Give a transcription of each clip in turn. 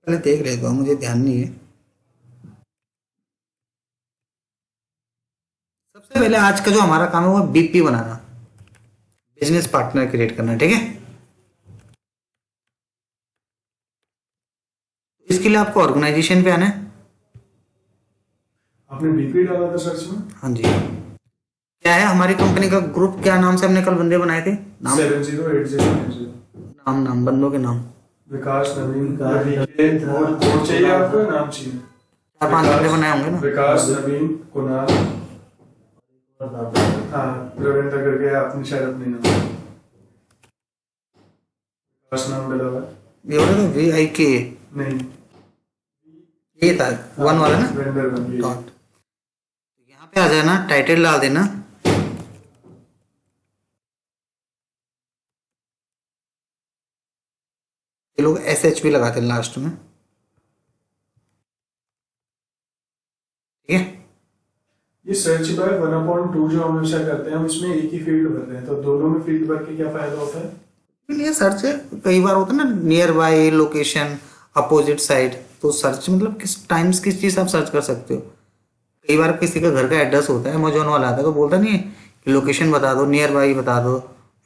पहले देख रहे थे, मुझे ध्यान नहीं है। सबसे पहले आज का जो हमारा काम है वो बीपी बनाना, बिजनेस पार्टनर क्रिएट करना, ठीक है। इसके लिए आपको ऑर्गेनाइजेशन पे आना है। आपने बीपी डाला था सर्च में? हाँ जी। क्या है हमारी कंपनी का ग्रुप, क्या नाम से हमने कल बंदे बनाए थे? नाम 708090। नाम नाम बंदों के नाम। विकास नवीन कोड चाहिए आपको, नाम चाहिए? 4-5 बंदे बनाए होंगे ना। विकास नवीन कुणाल, हाँ रविंद्र करके आपने शायद अपने नाम, विकास नाम डाला हुआ है? ये हो रहा था VIK, नहीं, ये था वन वाला ना। वेंडर बन गई। डॉट। यहाँ पे आ जाना, टाइटल डाल देना। ये लोग SH भी लगाते हैं लास्ट में, ठीक है। ये सर्च बाय 1/2 जो हम हमेशा करते हैं, हम इसमें एक ही फील्ड भर रहे हैं, तो दोनों में फील्ड भर के क्या फायदा होता है? ये सर्च है, कई बार होता है ना, near by, location, opposite side. तो सर्च मतलब किस टाइम्स किस चीज़ आप सर्च कर सकते हो। कई बार किसी का घर का एड्रेस होता है, अमेजोन वाला आता है तो बोलता नहीं है कि लोकेशन बता दो, नियर बाई बता दो,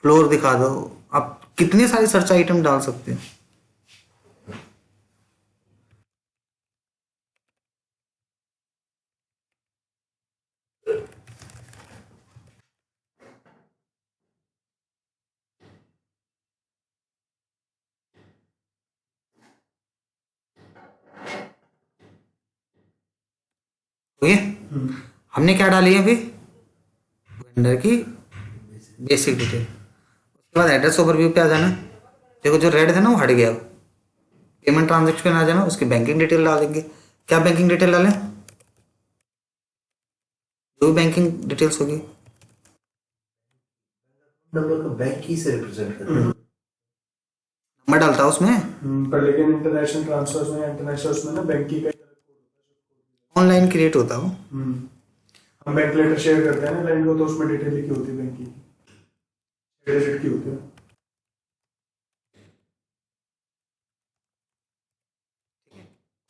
फ्लोर दिखा दो। आप कितने सारे सर्च आइटम डाल सकते हो। ठीक है। हमने क्या डाली है अभी? वेंडर की बेसिक डिटेल। उसके बाद एड्रेस ओवरव्यू पे आ जाना। देखो जो रेड था ना वो हट गया। पेमेंट ट्रांजेक्शन आ जाना, उसकी बैंकिंग डिटेल डाल देंगे। क्या बैंकिंग डिटेल डालें? जो भी बैंकिंग डिटेल्स होगी। नंबर को बैंक की से रिप्रेजेंट करते हैं। नंबर डालता है उसमें। पर लेकिन इंटरनेशनल ट्रांसफर्स में, इंटरनेशनल में ना बैंक की का ऑनलाइन क्रिएट होता है वो। हम बैंक लेटर शेयर करते हैं ना क्लाइंट को, तो उसमें डिटेल लिखी होती है बैंक की, क्रेडिट की होती है।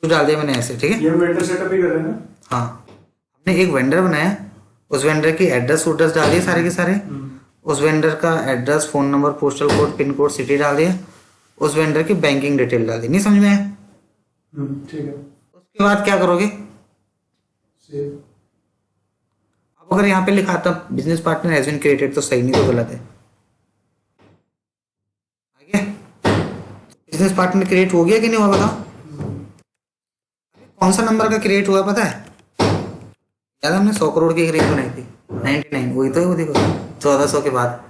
कुछ डाल दिया मैंने ऐसे, ठीक है। ये हम वेंडर सेटअप ही कर रहे हैं ना? हाँ, हमने एक वेंडर बनाया, उस वेंडर की एड्रेस उड्रेस डाल दिए सारे के सारे। उस वेंडर का address, phone number, postal code, pin code, city डाल दिया। उस वेंडर की बैंकिंग डिटेल डाल दी। नहीं समझ में आया? ठीक है। उसके बाद क्या करोगे? सेव। अब अगर यहाँ पे लिखा था business partner has been created, तो सही नहीं तो गलत है। आगे बिजनेस पार्टनर क्रिएट हो गया कि नहीं हुआ बताओ? कौन सा नंबर का क्रिएट हुआ पता है? याद है हमने 100 करोड़ की एक रेंज बनाई थी, 99, वही तो है वो। देखो 1400 के बाद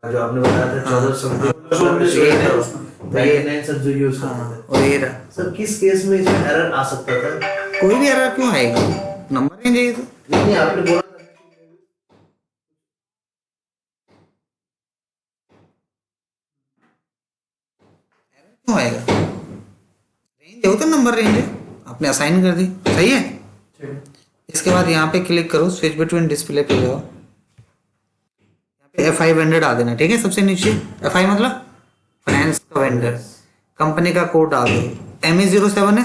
जो आपने बताया था 1499 सर जो यूज करते थे। और ये रहा। सर किस केस में इसमें एरर आ सकता था? कोई भी एरर क्यों आएगा, नंबर रेंज है ये तो। नहीं, आपने बोला क्यों आएगा? रेंज है वो तो, नंबर रेंज है, आपने असाइन कर दी, सही है। ठीक है। इसके बाद यहाँ पे क्लिक करो, स्विच बिटवीन डिस्प्ले पे जाओ। यहाँ पे FI वेंडर डाल देना, ठीक है। सबसे नीचे FI मतलब फाइनेंस का वेंडर, कंपनी का कोड डाल दो, ME07 है।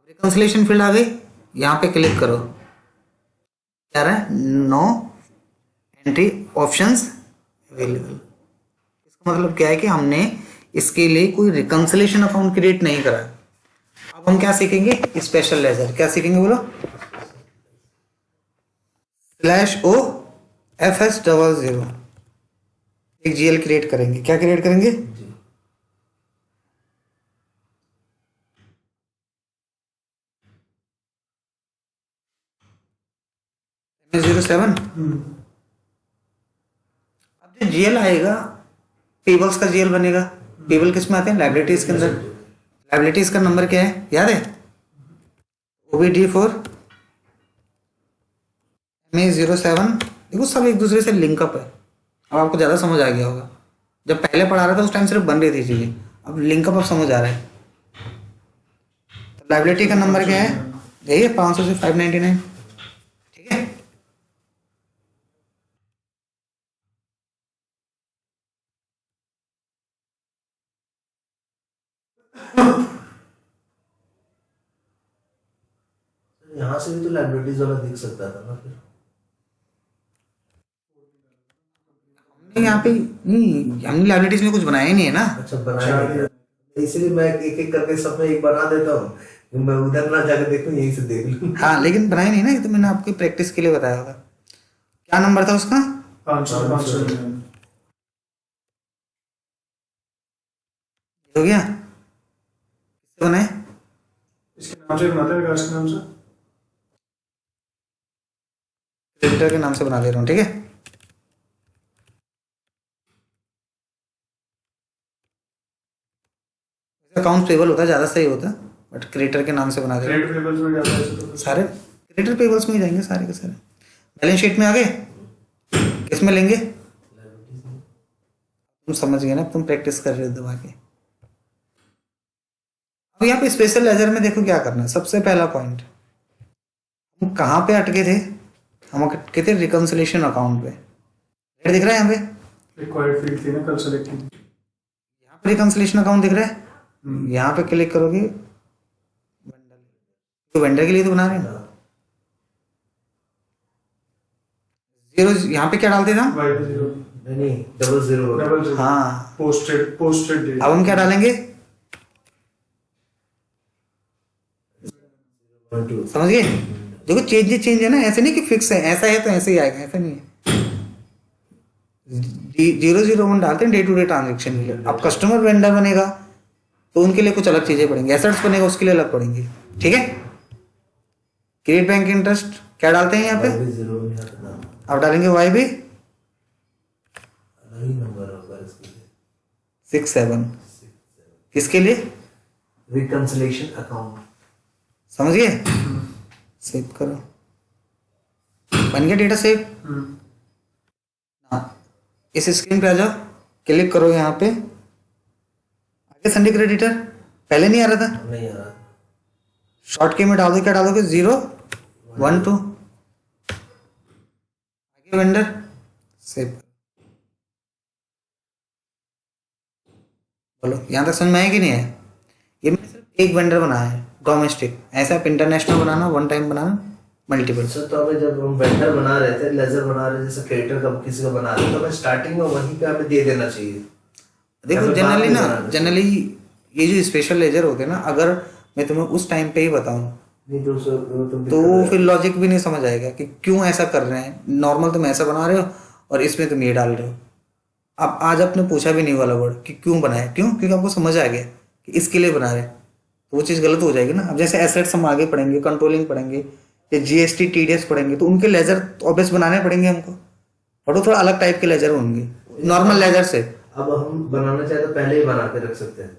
रिकंसिलेशन फील्ड आ गई, यहाँ पे क्लिक करो। क्या रहा है? No entry options available. इसका मतलब क्या है कि हमने इसके लिए कोई रिकंसिलेशन अकाउंट क्रिएट नहीं करा। अब हम क्या सीखेंगे? Special ledger. क्या सीखेंगे बोलो? /OFS00 एक GL क्रिएट करेंगे। क्या क्रिएट करेंगे? ME07। अब जो GL आएगा, पेबल्स का GL बनेगा। पेबल किस में आते हैं? लाइबिलिटीज के अंदर। लाइबिलिटीज का नंबर क्या है याद है? OBD4 ME07। देखो सब एक दूसरे से लिंकअप है। अब आपको ज़्यादा समझ आ गया होगा। जब पहले पढ़ा रहा था उस टाइम सिर्फ बन रही थी चीज़ें, अब लिंकअप अब समझ आ रहा है। तो लाइबिलिटी का नंबर क्या है? यही है, 500 से 599, ठीक है। यहाँ से भी तो लाइबिलिटीज वाला दिख सकता था ना फिर। नहीं यहाँ पे नहीं, हमने लाइबिलिटीज में कुछ बनाया ही नहीं है ना। अच्छा बनाया नहीं था। इसलिए मैं एक एक करके सब में एक बना देता हूँ, मैं उधर ना जाकर देखूं, यहीं से देख लूं। हाँ लेकिन बनाया नहीं ना, ये तो मैंने आपकी प्रैक्टिस के लिए बताया होगा। क्या नंबर था उसका? 500 हो गया? किससे बनाए? इसके नाम से बनाते हैं, विकास के नाम से। क्रेडिटर के नाम से बना दे रहा हूँ, ठीक है। अकाउंट पेबल होता है, ज़्यादा सही होता है, बट क्रेडिटर के नाम से बना दे रहा ट्रेड पेबल्स में जाता है ऐसे तो हूँ। सारे क्रेडिटर पेबल्स में ही जाएंगे सारे के सारे। बैलेंस शीट में आ गए, किस में लेंगे? तुम समझ गए ना, तुम प्रैक्टिस कर रहे हो दबा के। अब यहाँ पे स्पेशल लेजर में देखो क्या करना है। सबसे पहला पॉइंट, हम कहाँ पे अटके थे? हम अटके थे रिकंसिलेशन अकाउंट पे। रेट दिख रहा है यहाँ पे? रिक्वायर्ड फील्ड थी ना कल सेलेक्ट की। यहाँ पे रिकंसिलेशन अकाउंट दिख रहा है। यहाँ पे क्लिक करोगे, तो वेंडर के लिए तो बना रहे हैं। जीरो यहाँ पे क्या डालते थे हम? Y0 नहीं, डबल जीरो। हाँ, पोस्टेड डेट। अब हम क्या डालेंगे? समझ गए? देखो चेंज है ना, ऐसे नहीं कि फिक्स है, ऐसा है तो ऐसे ही आएगा, ऐसा नहीं है। 001 डालते हैं डे टू डे ट्रांजेक्शन के लिए। अब कस्टमर वेंडर बनेगा तो उनके लिए कुछ अलग चीजें पड़ेंगी, एसेट्स बनेगा उसके लिए अलग पड़ेंगी, ठीक है। क्रेडिट बैंक इंटरेस्ट क्या डालते हैं यहाँ पे? जीरो में आता था। अब डालेंगे वाई भी अलग ही नंबर होगा इसके लिए। 67 किसके लिए? Reconciliation account. समझ गए? सेव करो, बन गया डेटा सेव। हाँ, इस स्क्रीन पे आ जाओ, क्लिक करो यहाँ पे। आगे संडे क्रेडिटर पहले नहीं आ रहा था, नहीं आ रहा। शॉर्ट की में डाल दो, क्या डालोगे? 012। आगे वेंडर सेव। बोलो यहाँ तक समझ में आया कि नहीं है? ये मैंने सिर्फ एक वेंडर बनाया है डोमेस्टिक। ऐसा आप इंटरनेशनल बनाना, वन टाइम बनाना, मल्टीपल। सर तो हमें जब हम वेंडर बना रहे थे, लेजर बना रहे थे, जैसे क्रेडिटर का किसी का बना रहे थे, तो हमें स्टार्टिंग में वहीं पे हमें दे देना चाहिए। देखो जनरली ये जो स्पेशल लेजर होते हैं ना, अगर मैं तुम्हें उस टाइम पे ही बताऊं नहीं तो तो फिर लॉजिक भी नहीं समझ आएगा कि क्यों ऐसा कर रहे हैं। नॉर्मल तुम ऐसा बना रहे हो और इसमें तुम ये डाल रहे हो। अब आज आपने पूछा भी नहीं वाला वर्ड कि क्यों बनाया, क्यों? क्योंकि आपको समझ आ गया कि इसके लिए बना रहे हैं, तो वो चीज़ गलत हो जाएगी ना। अब जैसे एसेट्स हम आगे पढ़ेंगे, कंट्रोलिंग पढ़ेंगे, या जीएसटी टीडीएस पढ़ेंगे, तो उनके लेजर ऑब्वियस बनाने पड़ेंगे हमको, और वो थोड़ा अलग टाइप के लेजर होंगे नॉर्मल लेजर से। अब हम बनाना चाहे तो पहले ही बना के रख सकते हैं।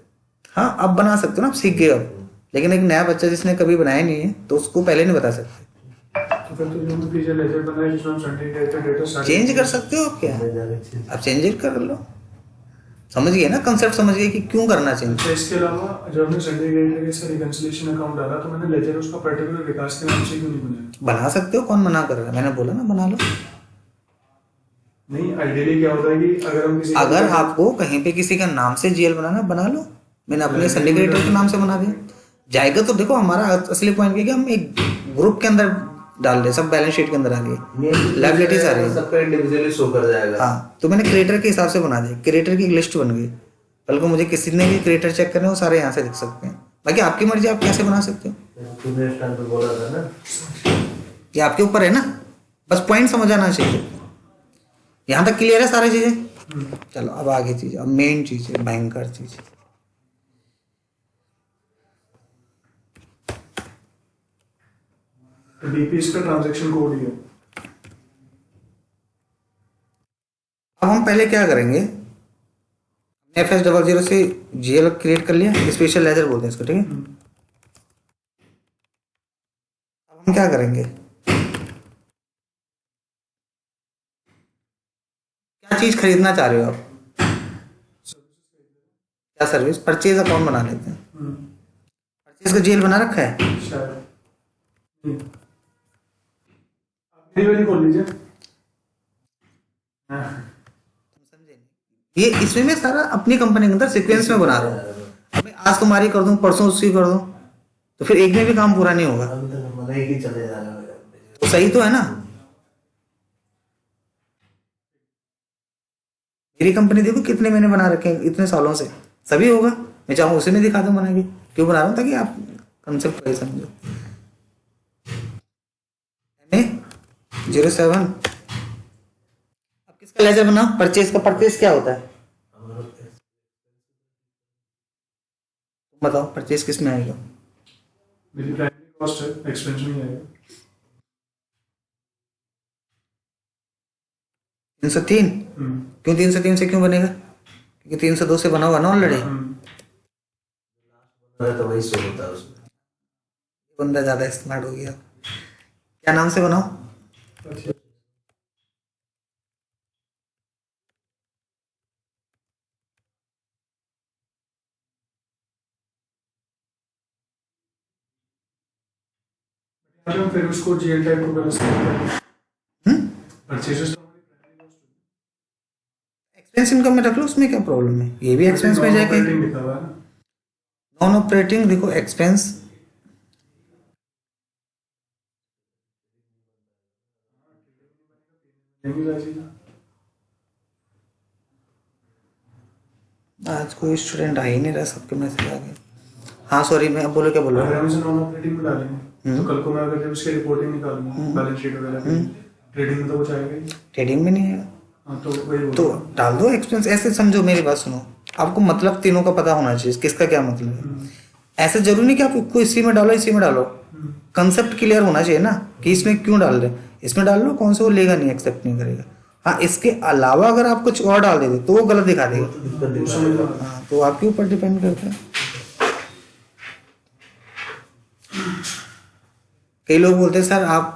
हाँ, अब बना सकते हो ना, आप सीख गए अब। लेकिन एक नया बच्चा जिसने कभी बनाया नहीं है तो उसको पहले नहीं बता सकते। तो फिर तो जो फीचर लेजर बनाया जिसमें हम संडे डेटा चेंज कर सकते हो क्या? आप चेंज कर लो। समझ गए ना कंसेप्ट? समझ गए कि क्यों करना चेंज? तो इसके अलावा जब हमने संडे डेटा के साथ रिकंसिलेशन अकाउंट डाला तो मैंने लेजर उसका पर्टिकुलर विकास के नाम से क्यों नहीं बनाया? बना सकते हो, कौन मना कर रहा है? मैंने बोला ना बना लो। नहीं, आइडियली क्या होता है कि अगर हम किसी अगर आपको कहीं पे किसी का नाम से जीएल बनाना, बना लो। मैंने अपने संडे क्रिएटर के नाम से बना दिया जाएगा। तो देखो हमारा असली पॉइंट क्या है कि हम एक ग्रुप के अंदर डाल रहे, सब बैलेंस शीट के अंदर आ गए, लायबिलिटीज आ रही है, सबका इंडिविजुअली शो कर जाएगा। हाँ, तो मैंने क्रिएटर के हिसाब से बना दिया। क्रिएटर की एक लिस्ट बन गई। कल को मुझे किसी ने भी क्रिएटर चेक करना है, वो सारे यहाँ से दिख सकते हैं। बाकी आपकी मर्जी, आप कैसे बना सकते हो, तूने इस टाइम पे बोला था ना, ये आपके ऊपर है ना। बस पॉइंट समझ आना चाहिए। यहाँ तक क्लियर है सारी चीजें? चलो अब आगे चीज, अब मेन चीज है, भयंकर चीज। डीपी इसका ट्रांजैक्शन कोड ही है। अब हम पहले क्या करेंगे, FS00 से जीएल क्रिएट कर लिया, स्पेशल लेजर बोलते हैं इसको, ठीक है। अब हम क्या करेंगे, क्या चीज खरीदना चाह रहे हो आप? क्या सर्विस? परचेज अकाउंट बना लेते हैं। परचेज का जीएल बना रखा है शायद आप मेरी वाली खोल लीजिए। ये इसमें मैं सारा अपनी कंपनी के अंदर सीक्वेंस में बना रहा हूँ। मैं आज तुम्हारी कर दूं, परसों उसकी कर दूं, तो फिर एक में भी काम पूरा नहीं होगा। अभी तक हमारा एक ही चले जा रहा है। तो सही तो है ना। मेरी कंपनी देखो कितने मैंने बना रखे हैं इतने सालों से, सभी होगा। मैं चाहूँ उसे में दिखा दूं बना के, क्यों बना रहा हूँ, ताकि आप कंसेप्ट वही समझो। 07 अब किसका लेजर बनाओ, परचेज का। परचेज क्या होता है तुम बताओ, परचेज किस में आएगा? मेरी प्राइमरी कॉस्ट है, एक्सपेंस में ही आएगा। 303 क्यों? 303 से क्यों बनेगा? क्योंकि 302 से बना हुआ ना ऑलरेडी। तो वही शो होता है उसमें। बंदा ज्यादा स्मार्ट हो गया। क्या नाम से बनाओ? अच्छा। हम फिर उसको जीएल टाइप को कर सकते हैं। परचेजेस तो हमारी प्राइमरी कॉस्ट होगी। एक्सपेंस इनकम में रख लो, उसमें क्या प्रॉब्लम है, ये भी एक्सपेंस में जाएगा। ऑपरेटिंग लिखा हुआ है ना। नॉन ऑपरेटिंग देखो एक्सपेंस, यही राजी। आज कोई स्टूडेंट आ ही नहीं रहा, सबके मैसेज आ गए। हाँ सॉरी, मैं अब बोलो, क्या बोलो? अगर हम इसे नॉन ऑपरेटिंग में डालेंगे तो कल को मैं अगर जब इसकी रिपोर्टिंग निकालूंगा बैलेंस शीट वगैरह की, ट्रेडिंग में तो कुछ आएगा ही। ट्रेडिंग में नहीं है हाँ तो वही बोल तो रहा हूँ। डाल दो एक्सपेंस। ऐसे समझो, मेरी बात सुनो, आपको मतलब तीनों का पता होना चाहिए, किसका क्या मतलब है। ऐसे जरूरी नहीं कि आप इसको इसी में डालो, इसी में डालो। कंसेप्ट क्लियर होना चाहिए ना, कि इसमें क्यों डाल रहे हैं। इसमें डाल लो, कौन सा वो लेगा नहीं, एक्सेप्ट नहीं करेगा। हाँ, इसके अलावा अगर आप कुछ और डाल देते तो वो गलत दिखा देगा। तो दिक्कत दिखा रहा है। हाँ, तो आपके ऊपर डिपेंड करता है। कई लोग बोलते हैं सर आप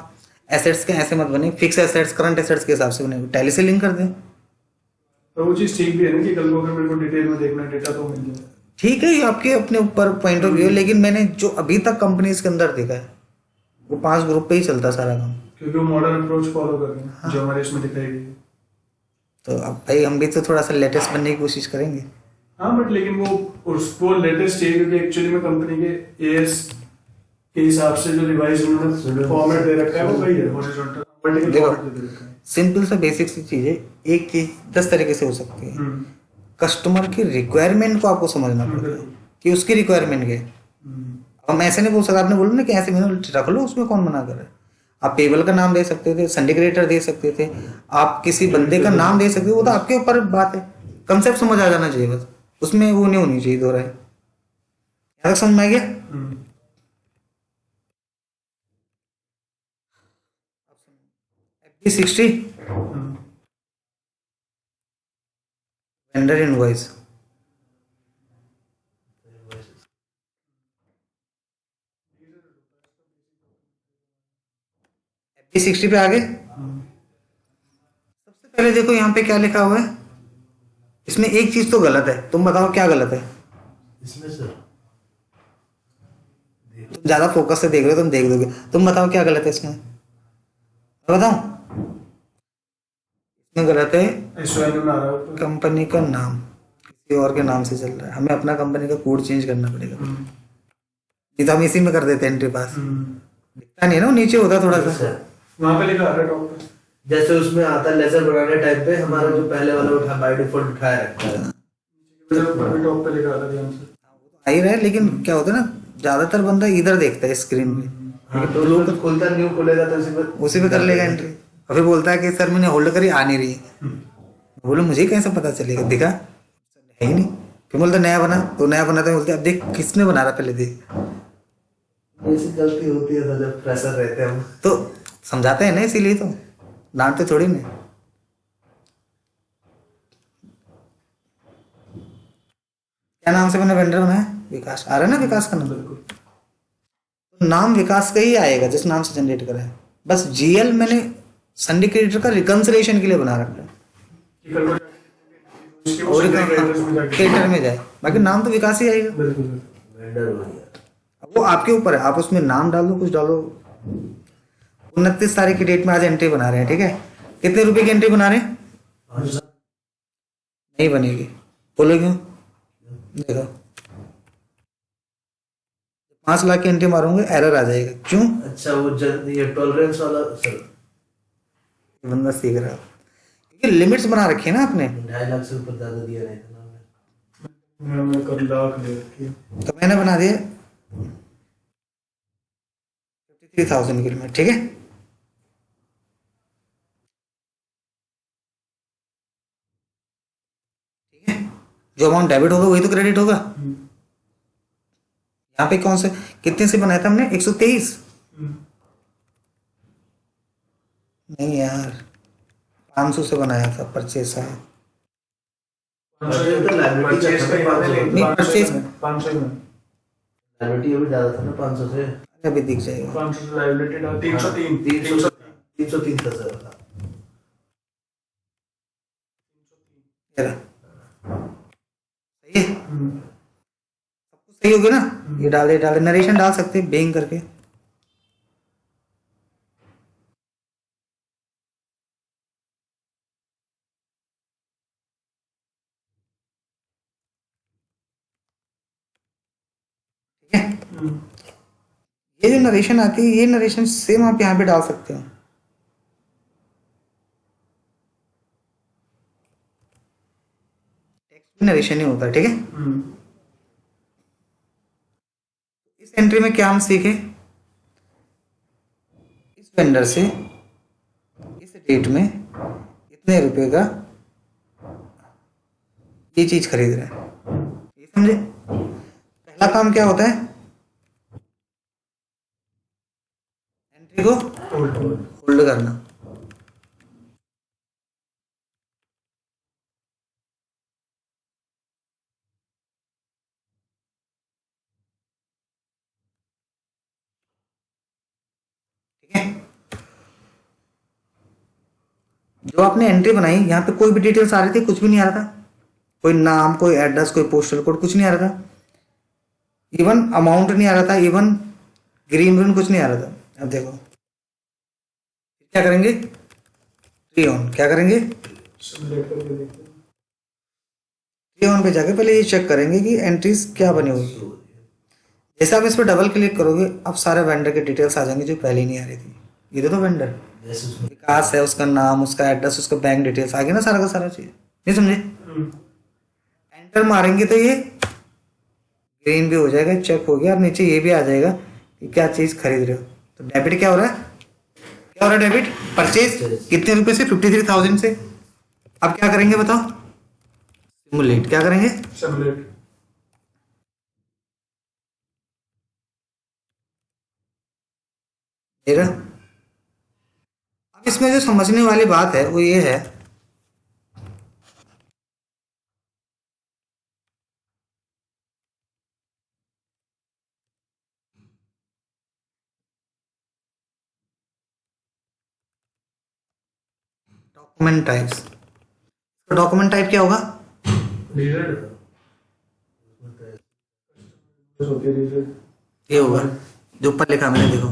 एसेट्स के ऐसे मत बने, फिक्स एसेट्स करंट एसेट्स के हिसाब से बने, टैली से लिंक कर दें। पर वो चीज़ ठीक भी है ना कि कल को अगर मेरे को डिटेल में देखना डेटा तो मिल जाए। ठीक है, ये आपके अपने ऊपर पॉइंट ऑफ व्यू है, लेकिन मैंने जो अभी तक कंपनीज के अंदर देखा है वो 5 ग्रुप पे ही चलता सारा काम। क्योंकि वो मॉडर्न अप्रोच फॉलो कर रहे हैं जो हमारे इसमें दिखाई गई है। तो अब भाई हम भी तो थोड़ा सा लेटेस्ट बनने की कोशिश करेंगे। हाँ बट लेकिन वो लेटेस्ट चाहिए क्योंकि एक्चुअली में कंपनी के एएस के हिसाब से जो रिवाइज उन्होंने फॉर्मेट दे रखा है वो वही है, हॉरिजॉन्टल वर्टिकल देखो, फॉर्मेट दे रखा है। सिंपल सा बेसिक सी चीज है। एक चीज 10 तरीके से हो सकती है। कस्टमर की रिक्वायरमेंट को आपको समझना पड़ेगा कि उसकी रिक्वायरमेंट क्या है। हम ऐसे नहीं बोल सकते, आपने बोला ना कि ऐसे मैंने रख लो, उसमें कौन मना कर रहा है। आप पेबल का नाम दे सकते थे, सिंडिकेटर दे सकते थे, आप किसी बंदे का नाम दे सकते थे, वो तो आपके ऊपर बात है। कंसेप्ट समझ आ जाना चाहिए बस, उसमें वो नहीं होनी चाहिए दोहराई। यहाँ तक समझ में आ गया? 60 वेंडर इनवॉइस, FP60 पे आगे सबसे पहले देखो यहाँ पे क्या लिखा हुआ है। इसमें एक चीज तो गलत है, तुम बताओ क्या गलत है। इसमें सर तुम ज्यादा फोकस से देख रहे हो, तुम देख दोगे। तुम बताओ क्या गलत है इसमें, मैं बताऊं? इसमें गलत है, एसओएन में आ रहा है ऊपर। कंपनी का नाम किसी और के नाम से चल रहा है, हमें अपना कंपनी का कोड चेंज करना पड़ेगा। नहीं तो हम इसी में कर देते हैं एंट्री पास, दिखता नहीं है ना, वो नीचे होता थोड़ा सा। वहां पे लिखा आ रहा है टॉप पे। जैसे उसमें आता है लेजर बनाने टाइम पे हमारा जो पहले वाला उठा बाय डिफॉल्ट उठाया रखता है। ऊपर भी टॉप पे लिखा आ रहा है ध्यान से। आ ही रहा है, लेकिन क्या होता है ना, ज्यादातर बंदा इधर देखता है स्क्रीन में, हाँ तो लोग खुलता न्यू खुलेगा तो उसी पे कर लेगा एंट्री। और फिर बोलता है कि सर मैंने होल्ड करी, आ नहीं रही। बोलो मुझे कैसे पता चलेगा, दिखा है ही नहीं। फिर बोलते नया बना, तो नया बना तो बोलते अब देख किसने बना रहा पहले देख। ऐसी गलती होती है तो जब प्रेशर रहते हैं हम। तो समझाते हैं ना, इसीलिए तो डांटते थोड़ी नहीं। क्या नाम से मैंने वेंडर बनाया? विकास। आ रहा है ना विकास का नाम? तो नाम विकास का ही आएगा जिस नाम से जनरेट करा है। बस जीएल मैंने सिंडिकेटर का रिकंसिलिएशन के लिए बना रखा है, और क्रिएटर में जाए, बाकी नाम तो विकास ही आएगा। वेंडर हो गया। अब वो आपके ऊपर है, आप उसमें नाम डाल दो, कुछ डालो। 29 तारीख की डेट में आज एंट्री बना रहे हैं, ठीक है? कितने रुपए की एंट्री बना रहे हैं? नहीं बनेगी, बोलो क्यों? देखो 5 लाख की एंट्री मारूंगे एरर आ जाएगा। क्यों? अच्छा वो ये टॉलरेंस वाला सर, ये बंदा सीख रहा है क्योंकि लिमिट्स बना रखी है ना आपने। 2.5 लाख से ऊपर ज्यादा दिया नहीं था ना मैंने। मैं कर लाख ले रखी है। तो मैंने बना दिया 53,000 की लिमिट, ठीक है। ठीक है, जो अमाउंट डेबिट होगा वही तो क्रेडिट होगा। यहाँ पे कौन से कितने से बनाया था हमने? 123? नहीं यार, 500 से बनाया था परचेस। हाँ परचेज तो लाइबिलिटी परचेज का का नहीं, परचेज 500 में लाइबिलिटी अभी ज्यादा था ना 500 से। अभी दिख जाएगा। 500 से लायबिलिटी डाल 303 303 था सर। ये रहा। सही है, सब कुछ सही हो गया ना। ये डाल दे नरेशन डाल सकते हैं बेंग करके। ठीक है, ये जो नरेशन आती है ये नरेशन सेम आप यहाँ पे डाल सकते हो। टेक्स्ट नरेशन ही होता है, ठीक है। इस एंट्री में क्या हम सीखे? इस वेंडर से इस डेट में इतने रुपए का ये चीज खरीद रहे हैं, ये समझे। पहला काम क्या होता है? एंट्री को होल्ड करना। ठीक है, जो आपने एंट्री बनाई यहाँ पे कोई भी डिटेल्स आ रही थी? कुछ भी नहीं आ रहा था। कोई नाम, कोई एड्रेस, कोई पोस्टल कोड, कुछ नहीं आ रहा था। इवन अमाउंट नहीं आ रहा था, इवन ग्रीन ग्रीन कुछ नहीं आ रहा था। अब देखो क्या करेंगे, ट्री ऑन क्या करेंगे, सिमुलेट करके देखते हैं। ट्री ऑन पे जाके पहले ये चेक करेंगे कि एंट्रीज क्या बनी हुई है। जैसे आप इस पर डबल क्लिक करोगे अब सारे वेंडर के डिटेल्स आ जाएंगे जो पहले ही नहीं आ रही थी। ये तो वेंडर विकास है, उसका नाम, उसका एड्रेस, उसका बैंक डिटेल्स आ गया ना, सारा का सारा चीज। नहीं समझे? एंटर मारेंगे तो ये ग्रीन भी हो जाएगा, चेक हो गया। और नीचे ये भी आ जाएगा कि क्या चीज खरीद रहे हो। तो डेबिट क्या हो रहा है? क्या हो रहा है डेबिट? परचेज कितने रुपए से? 53,000 से। अब क्या करेंगे बताओ? सिमुलेट क्या करेंगे? सिमुलेट मेरा अब इसमें जो समझने वाली बात है वो ये है, डॉक्यूमेंट टाइप्स। डॉक्यूमेंट टाइप क्या होगा? रीडेड होती है रीडेड। ये होगा जो ऊपर लिखा मैंने, देखो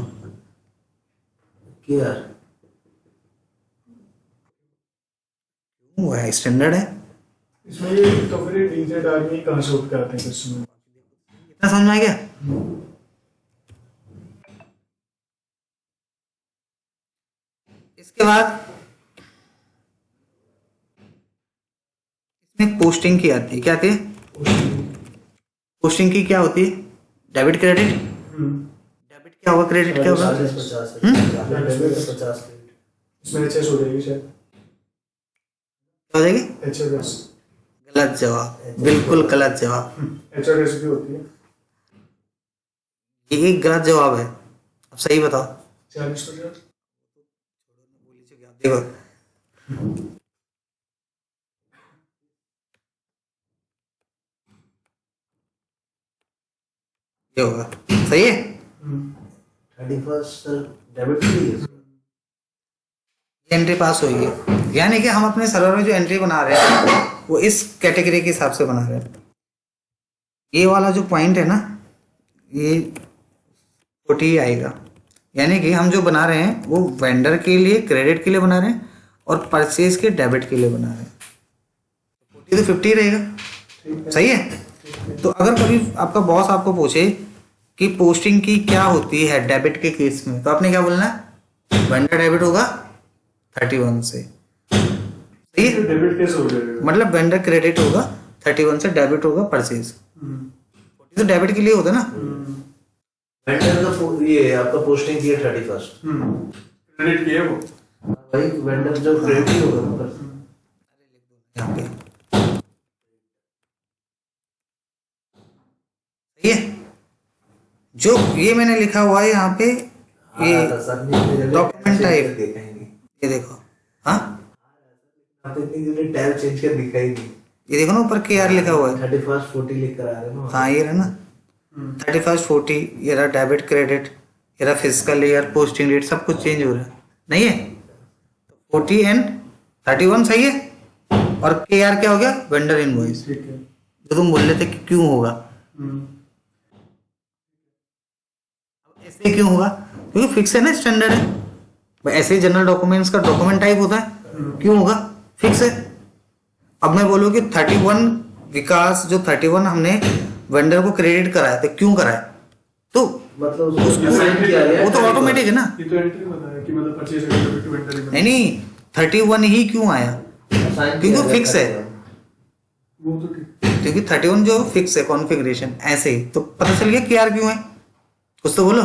क्या वो है, स्टैंडर्ड है। इसमें ये तो फिर रीडेड आदमी कहाँ से उठ के आते हैं कस्टमर? इतना समझ में आ गया? इसके बाद इसमें पोस्टिंग की आती है। क्या आती है? पोस्टिंग की क्या होती है? Debit credit. डेबिट क्या होगा, क्रेडिट क्या होगा? 40-50 इसमें एचएस हो जाएगी शायद। क्या हो जाएगी? एचएस गलत जवाब, बिल्कुल गलत जवाब। एचएस भी होती है। ये एक गलत जवाब है। अब सही बताओ। 40-50 देखो ये होगा, सही है। 31 डेबिट के लिए एंट्री पास हुई है, यानी कि हम अपने सर्वर में जो एंट्री बना रहे हैं वो इस कैटेगरी के हिसाब से बना रहे हैं। ये वाला जो पॉइंट है ना, ये 40 आएगा। यानी कि हम जो बना रहे हैं वो वेंडर के लिए क्रेडिट के लिए बना रहे हैं और परचेज के डेबिट के लिए बना रहे हैं। 40 तो 50 रहेगा, सही है। तो अगर कभी आपका बॉस आपको पूछे कि पोस्टिंग की क्या होती है डेबिट के केस में, तो आपने क्या बोलना है, वेंडर डेबिट होगा 31 से, सही है? डेबिट कैसे हो जाएगा? मतलब वेंडर क्रेडिट होगा 31 से, डेबिट होगा परचेज। तो डेबिट के लिए होता है ना। वेंडर का ये आपका पोस्टिंग किया 31st, क्रेडिट किया वो। भाई वेंडर जो क्रेडिट ही होगा ना पर। यहाँ पे ये जो ये मैंने लिखा हुआ है यहाँ पे, ये डॉक्यूमेंट टाइप, ये देखो, हाँ टैब चेंज कर दिखा ही नहीं। ये देखो ना ऊपर KR लिखा हुआ है, 31st 40 लिख कर आ रहे हैं ना। हाँ ये रहा ना 31st 40, ये रहा डेबिट क्रेडिट, ये रहा फिजिकल ईयर, पोस्टिंग डेट, सब कुछ चेंज हो रहा है, नहीं है? 40 एंड 31 सही है, और KR क्या हो गया, वेंडर इनवॉइस, ठीक है। जो तुम बोल रहे थे कि क्यों होगा, ऐसे क्यों होगा, क्योंकि फिक्स है ना, स्टैंडर्ड है भाई, ऐसे ही जनरल डॉक्यूमेंट्स का डॉक्यूमेंट टाइप होता है, क्यों होगा, फिक्स है। अब मैं बोलूँ कि 31 विकास, जो 31 हमने वेंडर को क्रेडिट कराया, तो क्यों कराया, तो मतलब उसको साइन किया गया, वो तो ऑटोमेटिक है ना। ये तो एंट्री बताया कि मतलब परचेज डेबिट टू वेंडर। नहीं 31 ही क्यों आया, साइन क्योंकि फिक्स है, वो तो ठीक। क्योंकि 31 जो फिक्स है कॉन्फ़िगरेशन, ऐसे ही तो पता चल गया KR क्यों है, कुछ तो बोलो,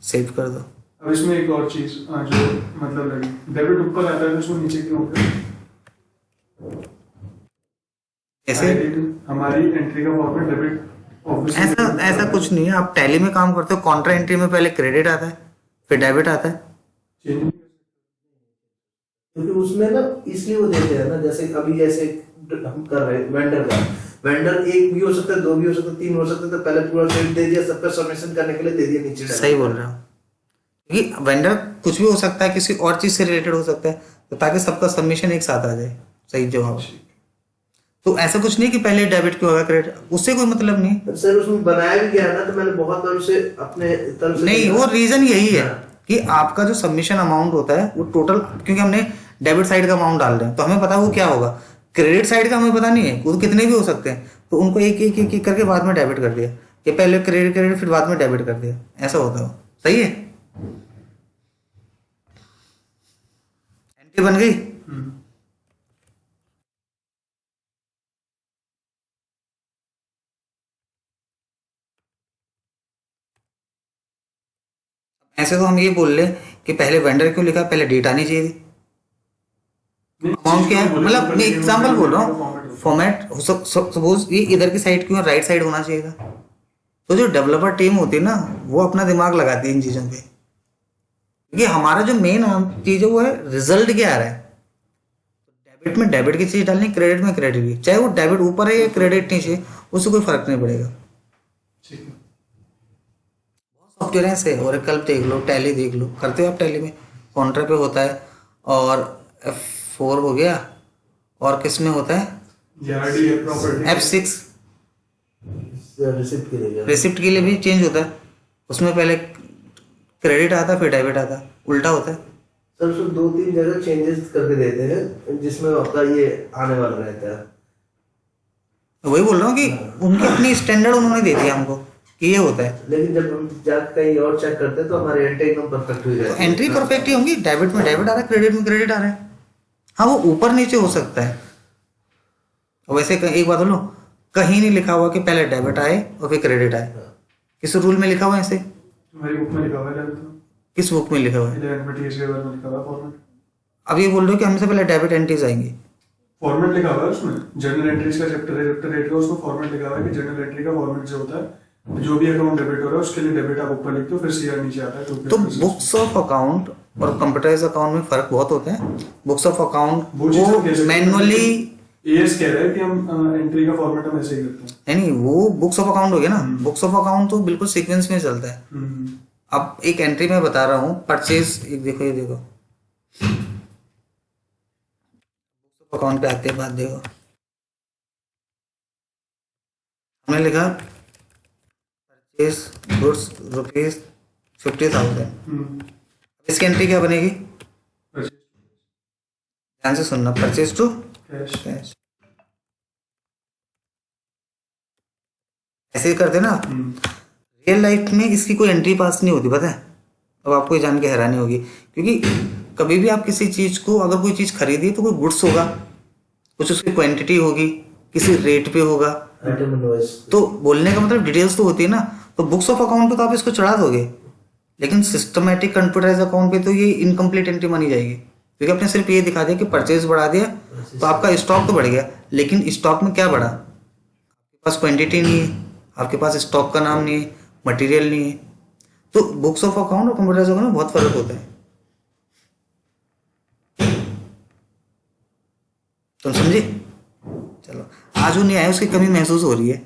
सेव कर दो। अब इसमें एक और चीज जो मतलब लगी, डेबिट ऊपर आता है तो उसको नीचे क्यों होता है? ऐसे हमारी एंट्री का फॉर्मेट डेबिट ऐसा ऐसा कुछ नहीं है, आप टैली में काम करते हो, कॉन्ट्रा एंट्री में पहले क्रेडिट आता है फिर डेबिट आता है। चेंज। क्योंकि उसमें ना इसलिए वो देते हैं ना, जैसे अभी जैसे हम कर रहे हैं वेंडर का, वेंडर एक भी हो सकता है, दो भी हो सकता है, तीन हो सकता है, तो पहले पूरा क्रेडिट दे दिया, सबका सबमिशन करने के लिए दे दिया, नीचे सही बोल रहे हो, क्योंकि वेंडर कुछ भी हो सकता है, किसी और चीज से रिलेटेड हो सकता है, तो ताकि सबका सबमिशन एक साथ आ जाए, सही जवाब। तो ऐसा कुछ नहीं कि पहले डेबिट क्यों होगा क्रेडिट, उससे कोई मतलब नहीं। सर उसमें बनाया भी गया है ना, तो मैंने बहुत बार उसे अपने तरफ से नहीं, वो रीजन यही है कि आपका जो सबमिशन अमाउंट होता है वो टोटल, क्योंकि हमने डेबिट साइड का अमाउंट डाल रहे हैं तो हमें पता है वो क्या होगा, क्रेडिट साइड का हमें पता नहीं है, वो कितने भी हो सकते हैं, तो उनको एक एक एक एक करके बाद में डेबिट कर दिया, कि पहले क्रेडिट क्रेडिट फिर बाद में डेबिट कर दिया, ऐसा होता है। सही है, एंट्री बन गई। ऐसे तो हम ये बोल ले कि पहले वेंडर क्यों लिखा, पहले डेट आनी चाहिए थी, अमाउंट क्या है, मतलब मैं एग्जांपल बोल रहा हूँ, फॉर्मेट सपोज ये इधर की साइड क्यों, राइट साइड होना चाहिए था। तो जो डेवलपर टीम होती है ना, वो अपना दिमाग लगाती है इन चीजों पे, क्योंकि हमारा जो मेन चीज है वो है रिजल्ट क्या आ रहा है। डेबिट में डेबिट की चीज डालनी, क्रेडिट में क्रेडिट की, चाहे वो डेबिट ऊपर है या क्रेडिट नीचे, उससे कोई फर्क नहीं पड़ेगा। ठीक है। सॉफ्टवेयर ऐसे, ओरेकल देख लो, टैली देख लो, करते हो आप टैली में, कॉन्ट्रा पे होता है, और F4 हो गया, और किस में होता है, F6 रिसिप्ट के लिए रिसिप्ट के लिए भी चेंज होता है, उसमें पहले क्रेडिट आता है फिर डेबिट आता है, उल्टा होता है। सर उसमें 2-3 जगह चेंजेस करके देते हैं जिसमें आपका ये आने वाला रहता है। वही बोल रहा हूँ कि उनकी अपनी स्टैंडर्ड उन्होंने दे दिया हमको कि ये होता है, लेकिन जब हम जाकर कहीं और चेक करते हैं तो हमारी एंट्री एकदम परफेक्ट हो तो जाती है। एंट्री परफेक्ट ही होंगी, डेबिट में डेबिट आ रहा है, क्रेडिट में क्रेडिट आ रहा है। हाँ वो ऊपर नीचे हो सकता है, वैसे एक बात बोलो, कहीं नहीं लिखा हुआ कि पहले डेबिट आए और फिर क्रेडिट आए, किस रूल में लिखा हुआ है ऐसे, तुम्हारी बुक में लिखा हुआ है, किस बुक में लिखा हुआ है। 11 में TS के बारे में लिखा हुआ है फॉर्मेट। अब ये बोल रहे हो कि हमसे पहले डेबिट एंट्रीज आएंगी, फॉर्मेट लिखा हुआ है उसमें, जनरल एंट्रीज का चैप्टर है, चैप्टर 8 का, उसमें फॉर्मेट लिखा हुआ है कि जनरल एंट्री का फॉर्मेट जो होता है, जो भी अकाउंट डेबिट हो रहा है उसके लिए डेबिट आप ऊपर लिखते हो, फिर CR नीचे आता है। तो बुक्स ऑफ अकाउंट और कंप्यूटराइज अकाउंट में फर्क बहुत होता है। बुक्स ऑफ अकाउंट वो मैनुअली, AS कह रहा है कि हम एंट्री का फॉर्मेट हम ऐसे ही करते हैं। नहीं वो बुक्स ऑफ अकाउंट हो गया ना, बुक्स ऑफ अकाउंट तो बिल्कुल सीक्वेंस में चलता है। हम्म। अब एक एंट्री में बता रहा हूँ, परचेज, एक देखो ये देखो, अकाउंट पे आते हैं बात, देखो हमने लिखा परचेज गुड्स ₹50,000, इसकी एंट्री क्या बनेगी, ध्यान से सुनना, परचेज टू कैश, ऐसे ही करते ना। रियल लाइफ में इसकी कोई एंट्री पास नहीं होती, पता है। अब आपको ये जान के हैरानी होगी, क्योंकि कभी भी आप किसी चीज़ को, अगर कोई चीज़ खरीदी तो कोई गुड्स होगा, कुछ उसकी क्वांटिटी होगी, किसी रेट पे होगा, आइटम इनवॉइस। तो बोलने का मतलब डिटेल्स तो होती है ना। तो बुक्स ऑफ अकाउंट पे तो आप इसको चढ़ा दोगे, लेकिन सिस्टमेटिक कंप्यूटराइज अकाउंट पे तो ये इनकम्प्लीट एंट्री मानी जाएगी, क्योंकि आपने सिर्फ ये दिखा दिया कि परचेज बढ़ा दिया तो आपका स्टॉक तो बढ़ गया, लेकिन स्टॉक में क्या बढ़ा, आपके पास क्वांटिटी नहीं है, आपके पास स्टॉक का नाम नहीं है, मटेरियल नहीं है। तो बुक्स ऑफ अकाउंट और कंप्यूटराइज अकाउंट में बहुत फर्क होता है, तुम समझे। चलो, आज वो नहीं आया, उसकी कमी महसूस हो रही है।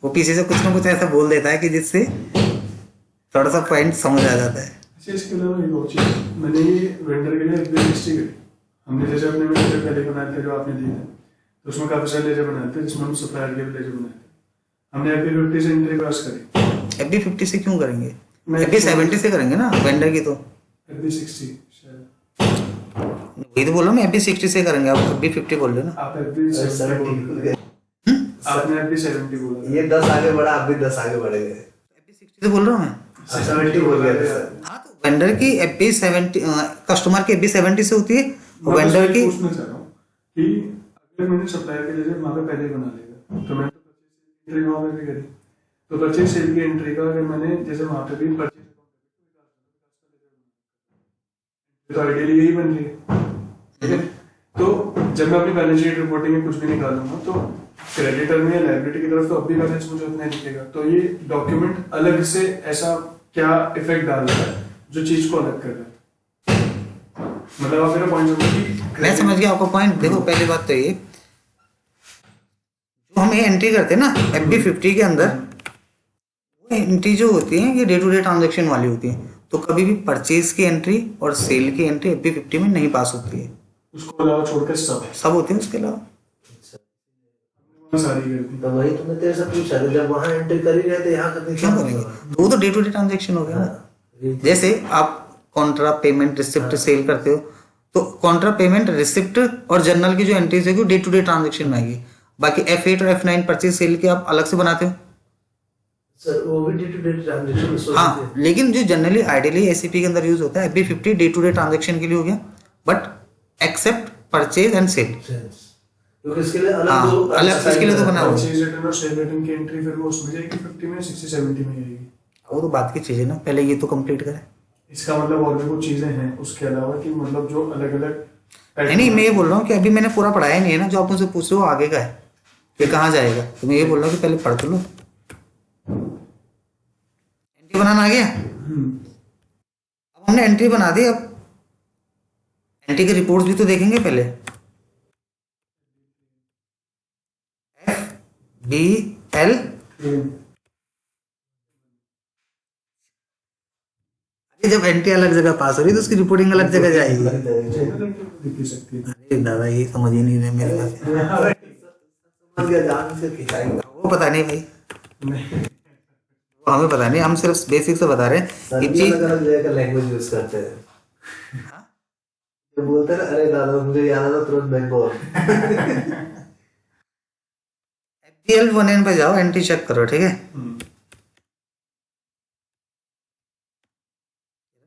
वो पीछे से कुछ ना कुछ ऐसा बोल देता है कि जिससे थोड़ा सा पॉइंट समझ आ जाता है। अच्छा, इसके अलावा एक और चीज, मैंने ये वेंडर के लिए एक रजिस्ट्री करी। हमने जैसे अपने वेंडर पहले बनाए थे जो आपने दिए थे, तो उसमें काफी सारे लेजर बनाए थे, जिसमें हम सप्लायर के भी लेजर बनाए थे। हमने FB50 से एंट्री पास करी। FB50 से क्यों करेंगे, FB70 से करेंगे ना वेंडर की। तो FB60 शायद, वही तो बोल रहा हूँ मैं, FB60 से करेंगे, आप FB50 बोल रहे हो ना। आप FB70 बोल रहे हो। आपने FB70 बोला। ये 10 आगे बढ़ा, आप भी 10 आगे बढ़े गए। FB60 से बोल रहा हूँ मैं। 70 बोल गया था सर। हाँ, तो वेंडर की FB70, कस्टमर की FB70 से होती है, और वेंडर की। पूछना चाह रहा हूँ कि अगर मैंने सप्लायर के लेजर वहाँ पे पहले ही बना लेगा, तो मैंने तो परचेज एंट्री वहाँ पे भी करी, तो परचेज सेल की एंट्री का अगर मैंने जैसे वहाँ पे भी परचेज, तो आइडियली यही बन रही है, ठीक है। तो जब मैं अपनी बैलेंस शीट रिपोर्टिंग में कुछ भी निकालूंगा, तो क्रेडिटर में या लायबिलिटी की तरफ तो अब भी बैलेंस मुझे उतना दिखेगा। तो ये डॉक्यूमेंट अलग से ऐसा क्या इफेक्ट डाल रहा है जो चीज को अलग कर रहा है, मतलब आप मेरा पॉइंट समझिए। मैं समझ गया आपका पॉइंट। देखो, पहली बात तो ये, जो हम ये एंट्री करते हैं ना FB50 के अंदर, वो एंट्री जो होती है ये डे टू डे ट्रांजेक्शन वाली होती है। तो कभी भी परचेज की एंट्री और सेल की एंट्री FB50 में नहीं पास होती है, उसको अलावा छोड़कर सब होती है उसके अलावा। सारी करती। तो वही तुमने तेरे से पूछा कि जब वहां एंट्री कर ही रहे थे, यहाँ करने क्यों करेंगे, तो वो तो डे टू डे ट्रांजेक्शन हो गया ना। जैसे आप कॉन्ट्रा पेमेंट रिसिप्ट सेल करते हो, तो कॉन्ट्रा पेमेंट रिसिप्ट और जर्नल की जो एंट्रीज है डे टू डे ट्रांजेक्शन में आएगी। बाकी F8 और F9 परचेज सेल के आप अलग से बनाते हो। सर वो भी डे टू डे ट्रांजैक्शन। हाँ, लेकिन जो जनरली आइडियली SAP के अंदर यूज होता है FB50 day to day transaction के लिए हो गया, but except purchase and sale. क्योंकि इसके लिए अलग हाँ, दो अलग इसके लिए तो बना हुआ है। परचेज रिटर्न और सेल रिटर्न की एंट्री फिर वो उसमें जाएगी 50 में, 60 70 में जाएगी। वो तो बात की चीज है ना, पहले ये तो कंप्लीट करें। इसका मतलब और भी कुछ चीजें हैं उसके अलावा, कि मतलब जो अलग अलग नहीं, मैं ये बोल रहा हूँ कि अभी मैंने पूरा पढ़ाया नहीं है ना, जो आप मुझसे पूछ रहे हो आगे का है कि कहाँ जाएगा, तो मैं ये बोल रहा हूँ कि पहले पढ़ तो लो। एंट्री बनाना आ गया, अब हमने एंट्री बना दी, अब एंट्री के रिपोर्ट्स भी तो देखेंगे पहले। FBL, जब एंट्री अलग जगह पास हो रही है तो उसकी रिपोर्टिंग अलग जगह जाएगी। दिख ही सकती है। अरे दादा, ये समझ ही नहीं रहे मेरे बात। वो पता नहीं भाई, वो हमें पता नहीं, हम सिर्फ बेसिक से बता रहे हैं कि चीज। लैंग्वेज यूज करते हैं, तो बोलते हैं ना, अरे दादा मुझे याद आता तुरंत बैंगलोर। FBL 1N पे जाओ, एंट्री चेक करो, ठीक है।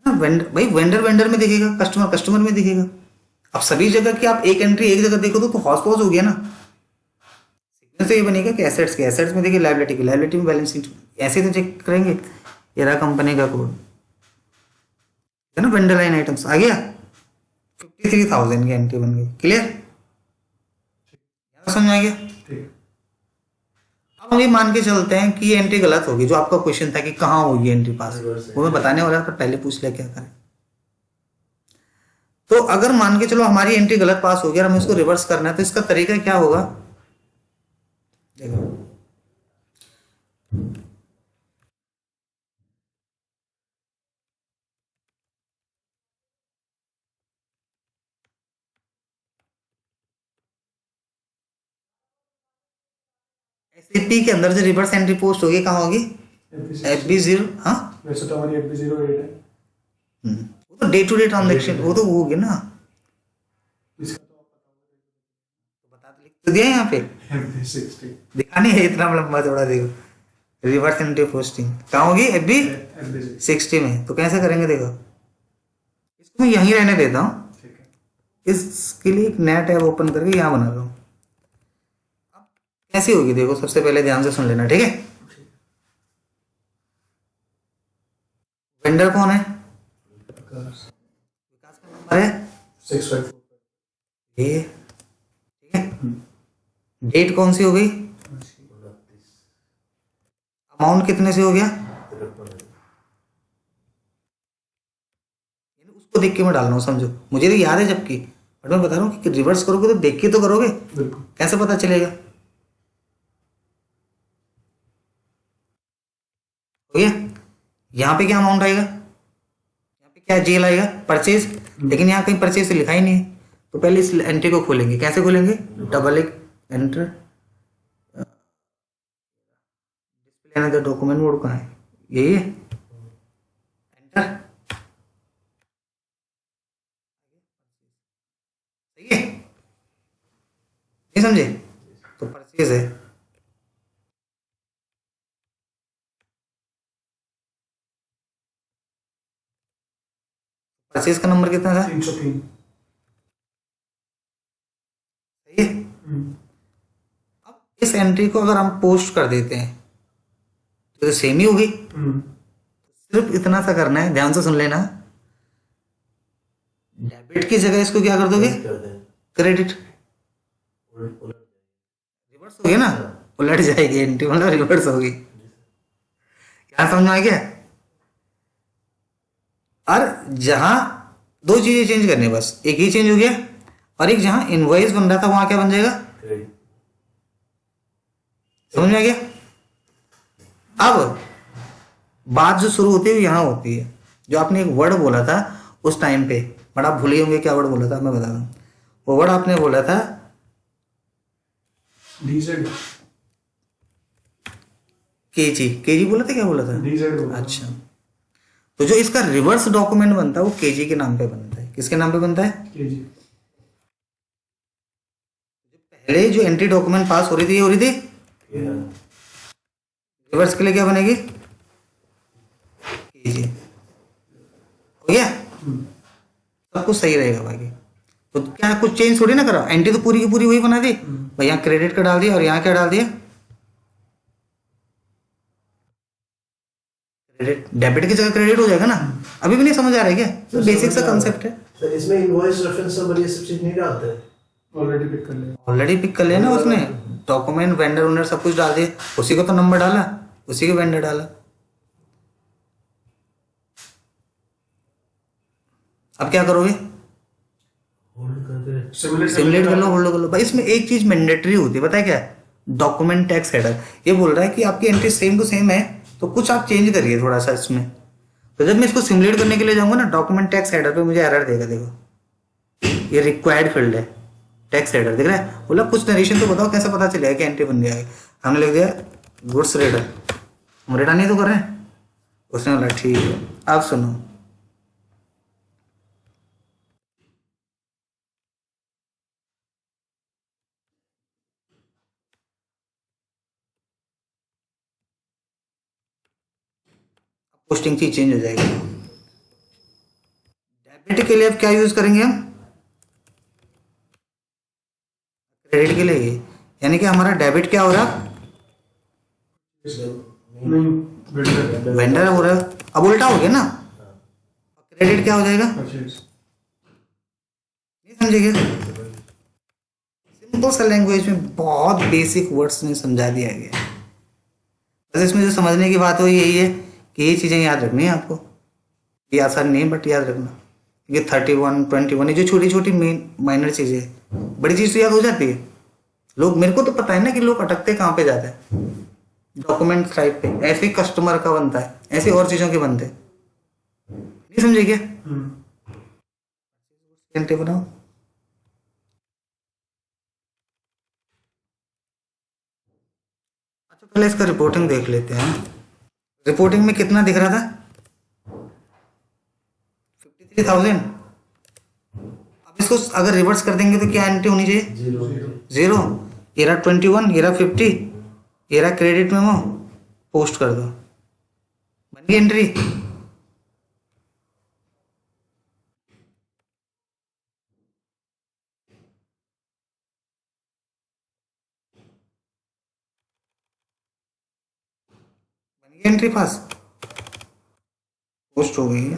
भाई वेंडर में दिखेगा, कस्टमर में दिखेगा। अब सभी जगह की आप एक एंट्री एक जगह देखो तो हॉस पॉस हो गया ना। तो ये बनेगा कि एसेट्स में देखिए, लायबिलिटी में बैलेंस शीट, ऐसे तो चेक करेंगे। ये रहा कंपनी का कोड है ना, वेंडर लाइन आइटम्स आ गया, 53,000 की एंट्री बन गई। क्लियर, समझ आ गया। अब हम ये मान के चलते हैं कि ये एंट्री गलत होगी, जो आपका क्वेश्चन था कि कहाँ होगी एंट्री पास, वो मैं बताने वाला था, पहले पूछ लिया क्या करें। तो अगर मान के चलो हमारी एंट्री गलत पास हो गया, हमें उसको रिवर्स करना है, तो इसका तरीका क्या होगा, देखो। SAP के अंदर जो रिवर्स एंट्री पोस्ट होगी कहाँ होगी, FB0। हाँ, वैसे तो हमारी FB08 है। वो तो डे टू डे ट्रांजेक्शन, वो तो होगी ना। इसका तो लिख तो दिया यहाँ पे, FB 60 दिखानी है इतना लंबा थोड़ा, देखो रिवर्स एंट्री पोस्टिंग कहाँ होगी, FB FB 60 में। तो कैसे करेंगे देखो, इसको मैं यहीं रहने देता हूँ, ठीक है। इसके लिए एक नया टैब ओपन करके यहाँ बना रहा हूँ। अब कैसी होगी देखो, सबसे पहले ध्यान से सुन लेना, ठीक है। वेंडर कौन है, विकास का नंबर है 654 ये, ठीक है। डेट कौन सी हो गई, अमाउंट कितने से हो गया, उसको देख के मैं डाल रहा हूँ, समझो। मुझे तो याद है जबकि, बट मैं बता रहा हूँ कि रिवर्स करोगे तो देख के तो करोगे, बिल्कुल। कैसे पता चलेगा। हो गया, यहाँ पे क्या अमाउंट आएगा, यहाँ पे क्या जेल आएगा, परचेज, लेकिन यहाँ कहीं परचेज लिखा ही नहीं है। तो पहले इस एंट्री को खोलेंगे, कैसे खोलेंगे, डबल एक एंटर, डिस्प्ले डॉक्यूमेंट मोड कहाँ है, यही है, एंटर, सही है, नहीं समझे, तो परचेज है, परचेज का नंबर कितना था, 303 सही है। अब इस एंट्री को अगर हम पोस्ट कर देते हैं तो सेम ही होगी, सिर्फ इतना सा करना है, ध्यान से सुन लेना, डेबिट की जगह इसको क्या कर दोगे, क्रेडिट, रिवर्स हो गया ना, उलट जाएगी एंट्री, मतलब रिवर्स होगी, क्या समझ में आ गया। और जहां दो चीजें चेंज करनी है बस, एक ही चेंज हो गया, और एक जहां इनवॉइस बन रहा था वहां क्या बन जाएगा, समझ में आ गया। अब बात जो शुरू होती है यहां होती है, जो आपने एक वर्ड बोला था उस टाइम पे, बट आप भूले होंगे क्या वर्ड बोला था, मैं बता रहा हूं। वो वर्ड आपने बोला था DZ केजी बोला था, क्या बोला था, DZ होगा। अच्छा। तो जो इसका रिवर्स डॉक्यूमेंट बनता है वो केजी के नाम पे बनता है, किसके नाम पे बनता है, KG पहले जो एंट्री डॉक्यूमेंट पास हो रही थी ये हो रही थी, रिवर्स के लिए क्या बनेगी, केजी, हो गया, सब कुछ सही रहेगा बाकी। तो क्या कुछ चेंज थोड़ी ना करा, एंट्री तो पूरी की पूरी वही बना दी भाई, यहाँ क्रेडिट का डाल दिया और यहाँ क्या डाल दिया, क्रेडिट, डेबिट की जगह क्रेडिट हो जाएगा ना। अभी भी नहीं समझ आ रहा है क्या, तो बेसिक सा कंसेप्ट है। तो इसमें इनवॉइस रेफरेंस नंबर ये सब चीज नहीं डालते हैं, ऑलरेडी पिक कर लिया। ऑलरेडी पिक कर लिया ना उसने, डॉक्यूमेंट वेंडर वंडर सब कुछ डाल दिया, उसी को तो नंबर डाला, उसी के वेंडर डाला। अब क्या करोगे, होल्ड करके सिमुलेट कर लो, होल्ड कर लो भाई। इसमें एक चीज मैंडेटरी होती है, पता है क्या, डॉक्यूमेंट टैक्स हेडर। ये बोल रहा है कि आपकी एंट्री सेम टू सेम है, तो कुछ आप चेंज करिए थोड़ा सा इसमें। तो जब मैं इसको सिमुलेट करने के लिए जाऊंगा ना, डॉक्यूमेंट टैक्स हेडर पे मुझे एरर देगा, देखो ये रिक्वायर्ड फील्ड है, टैक्स हेडर दिख रहा है, बोला कुछ नरेशन तो बताओ कैसे पता चलेगा कि एंट्री बन गया है। हमने लिख दिया गुड्स रेडर, हम रेडा नहीं तो कर रहे हैं, उसने बोला ठीक है। आप सुनो, पोस्टिंग की चेंज हो जाएगी। डेबिट के लिए अब क्या यूज करेंगे हम, क्रेडिट के लिए, यानी कि हमारा डेबिट क्या हो रहा, नहीं, वेंडर वेंडर हो रहा है। अब उल्टा हो गया ना, क्रेडिट क्या हो जाएगा, परचेज। नहीं समझेगा। सिंपल सा लैंग्वेज में बहुत बेसिक वर्ड्स में समझा दिया गया। बस इसमें जो समझने की बात हो यही है कि ये चीज़ें याद रखनी है आपको। ये आसान नहीं है बट याद रखना, क्योंकि 31, 21 ये जो छोटी छोटी मेन माइनर चीज़ें हैं, बड़ी चीज़ तो याद हो जाती है। लोग, मेरे को तो पता है ना कि लोग अटकते कहाँ पे जाते हैं, डॉक्यूमेंट टाइप पे। ऐसे ही कस्टमर का बनता है, ऐसे और चीज़ों के बनते हैं, नहीं समझे क्या। घंटे बनाओ। अच्छा पहले इसका रिपोर्टिंग देख लेते हैं। रिपोर्टिंग में कितना दिख रहा था, 53,000। अब इसको अगर रिवर्स कर देंगे तो क्या एंट्री होनी चाहिए? जीरो। 0। ये रहा 21, ये रहा 50, ये रहा क्रेडिट मेमो, पोस्ट कर दो, बन गई एंट्री। बन गई एंट्री पास, पोस्ट हो गई है।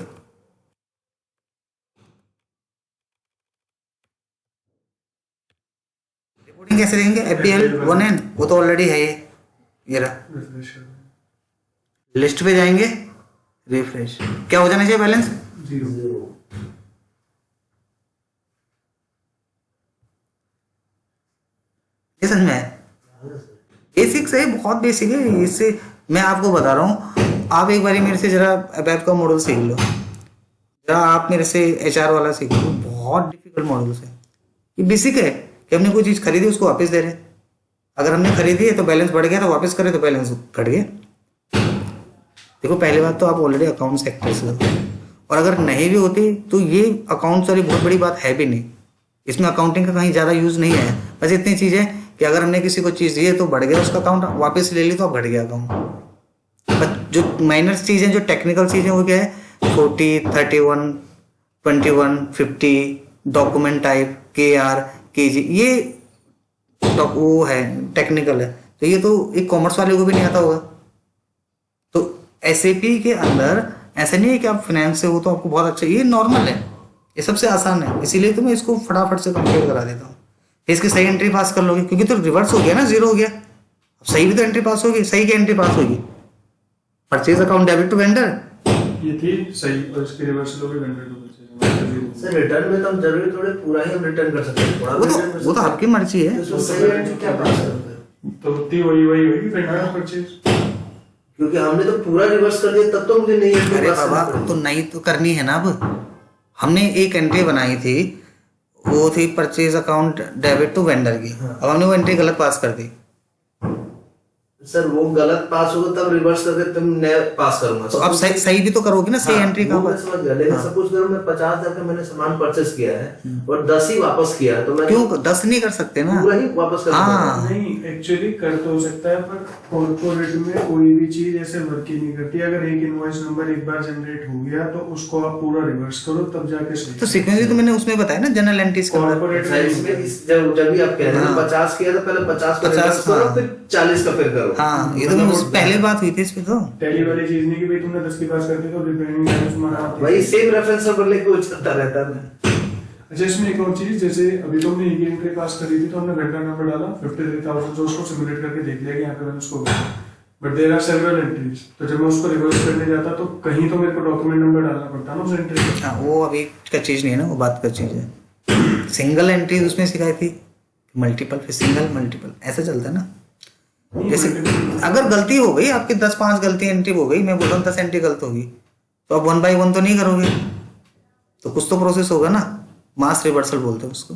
रिपोर्टिंग कैसे देंगे? FBL 1N, वो तो ऑलरेडी है ये रहा। लिस्ट पे जाएंगे, रिफ्रेश, क्या हो जाना चाहिए बैलेंस? जीरो। ये समझ में है? बेसिक्स है, बहुत बेसिक है। इससे मैं आपको बता रहा हूँ, आप एक बारी मेरे से जरा वेब का मॉडल सीख लो, जरा आप मेरे से HR वाला सीख लो, बहुत डिफिकल्ट मॉडल्स है। ये बेसिक है कि हमने कोई चीज़ खरीदी उसको वापस दे रहे हैं। अगर हमने खरीदी है तो बैलेंस बढ़ गया, तो वापस करे तो बैलेंस घट गया। देखो पहली बात तो आप ऑलरेडी अकाउंट सेक्टर से हो, और अगर नहीं भी होती तो ये अकाउंट्स वाली बहुत बड़ी बात है भी नहीं। इसमें अकाउंटिंग का कहीं ज़्यादा यूज़ नहीं है। बस इतनी चीज़ है कि अगर हमने किसी को चीज़ दी है तो बढ़ गया उसका अकाउंट, वापस ले ली तो अब घट गया अकाउंट। बस जो माइनर चीज़ें, जो टेक्निकल चीज़ें, वो क्या है? 40, 31, 21, 50, डॉक्यूमेंट टाइप, KR, KG, ये वो है, टेक्निकल है। तो ये तो एक कॉमर्स वाले को भी नहीं आता होगा। तो SAP के अंदर ऐसा नहीं है कि आप फाइनेंस से हो तो आपको बहुत अच्छा, ये नॉर्मल है, ये सबसे आसान है। इसीलिए तो मैं इसको फटाफट से कंप्लीट करा देता हूँ। इसकी सही एंट्री पास कर लोगे, क्योंकि तो रिवर्स हो गया ना, 0 हो गया। अब सही भी तो एंट्री पास होगी, सही की एंट्री पास होगी। Purchase account debit to vendor, ये थी सही, और इसके रिवर्स लोगे vendor to purchase. Sir return में तो हम जरूरी थोड़े पूरा ही हम रिटर्न कर सकते हैं, थोड़ा भी रिटर्न कर वो तो सकते आपकी मर्जी है। हैं। तो उसमें सही एंट्री क्या पास करते हैं? तो उतनी वही होगी वेंडर टू परचेज। क्योंकि हमने तो पूरा रिवर्स कर दिया, तब तो मुझे नहीं एंट्री अरे पास बाबा, करनी तो पड़ेगी। नहीं तो करनी है ना। अब हमने एक एंट्री बनाई थी, वो थी purchase account debit to vendor की। अब हमने वो एंट्री गलत पास कर दी, सर वो गलत पास होगा तब रिवर्स करके तुम नया पास करूंगा। तो अब सही सही भी तो करोगे ना, सही हाँ, एंट्री का। वो मैं समझ गया, लेकिन सपोज करो मैं 50,000 का मैंने सामान परचेस किया है और 10 ही वापस किया, तो मैं क्यों 10 नहीं कर सकते ना? पूरा ही वापस कर हाँ। नहीं, एक्चुअली कर तो हो सकता है, पर कॉर्पोरेट में कोई भी चीज ऐसे वर्क ही नहीं करती। अगर एक इनवॉइस नंबर एक बार जनरेट हो गया तो उसको आप पूरा रिवर्स करो, तब जाके सही। तो सीक्वेंस भी तो मैंने उसमें बताया ना, जनरल एंट्रीज का। कॉर्पोरेट जब भी आप कह रहे हैं 50 किया तो पहले 50 को रिवर्स करो, हाँ। फिर 40 का फिर करो। हाँ, ये तो पहले बात हुई थी इस पे तो। टैली वाली चीज नहीं कि भाई तुमने 10 की पास कर दी तो रिपेयरिंग बैलेंस तुम्हारा आता है। वही सेम रेफरेंस नंबर लेके वो चलता रहता है। अच्छा, इसमें एक और चीज, जैसे अभी तो हमने एक एंट्री पास करी थी तो हमने वेंडर नंबर डाला 53,000, जो उसको सिमुलेट करके देख लिया कि यहाँ पे मैंने उसको, but there are several entries. तो जब मैं उसको रिवर्स करने जाता तो कहीं तो मेरे को डॉक्यूमेंट नंबर डालना पड़ता ना उस एंट्री का। हाँ, वो अभी का चीज नहीं है ना, वो बात का चीज है। सिंगल एंट्री उसमें सिखाई थी, मल्टीपल, फिर सिंगल, मल्टीपल, ऐसा चलता है ना। जैसे अगर गलती हो गई आपकी, 10-5 गलती एंट्री हो गई, मैं बोल रहा हूँ 10 एंट्री गलत होगी, तो आप 1 by 1 तो नहीं करोगे, तो कुछ तो प्रोसेस होगा ना। मास रिवर्सल बोलते हैं उसको।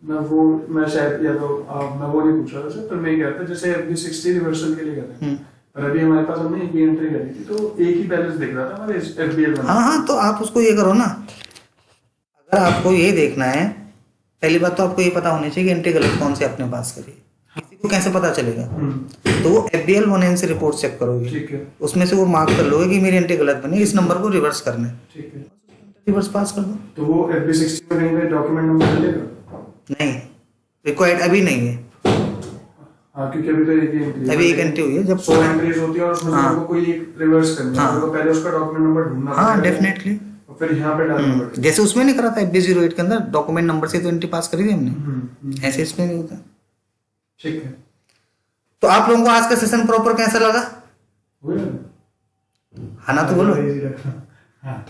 मैं शायद, या तो मैं वो नहीं पूछ रहा था सर, पर मैं कहता जैसे FB60 रिवर्सल के लिए कहते हैं, पर अभी हमारे पास हमने एक एंट्री करी थी तो एक ही बैलेंस दिख रहा था हमारे FBL में। हाँ, तो आप उसको ये करो ना। अगर आपको ये देखना है, पहली बात तो आपको ये पता होनी चाहिए कि एंट्री गलत कौन सी आपने पास करी है। किसी को कैसे पता चलेगा? तो वो FBL 1N से रिपोर्ट चेक करोगे, ठीक है, उसमें से वो मार्क कर लोगे कि मेरी एंट्री गलत बनी, इस नंबर को रिवर्स करना है, ठीक है। रिवर्स पास कर दो। तो वो FB60 में कहीं पे डॉक्यूमेंट नंबर मिलेगा? नहीं, रिक्वायर्ड अभी नहीं है। हाँ, क्योंकि अभी तो एक ही एंट्री है। अभी एक एंट्री हुई है, जब 100 एंट्रीज होती है और उसमें से हाँ। आपको कोई एक रिवर्स करनी है, हाँ। तो पहले उसका डॉक्यूमेंट नंबर ढूंढना हाँ, पड़ेगा। डेफिनेटली। और फिर यहाँ पे डालना पड़ेगा। जैसे उसमें नहीं करा था FB08 के अंदर, डॉक्यूमेंट नंबर से तो एंट्री पास करी थी हमने, ऐसे इसमें नहीं होता। ठीक है, तो आप लोगों को आज का सेशन प्रॉपर कैसा लगा? हुआ ना? हाँ ना, तो बोलो। इजी रखना। हाँ।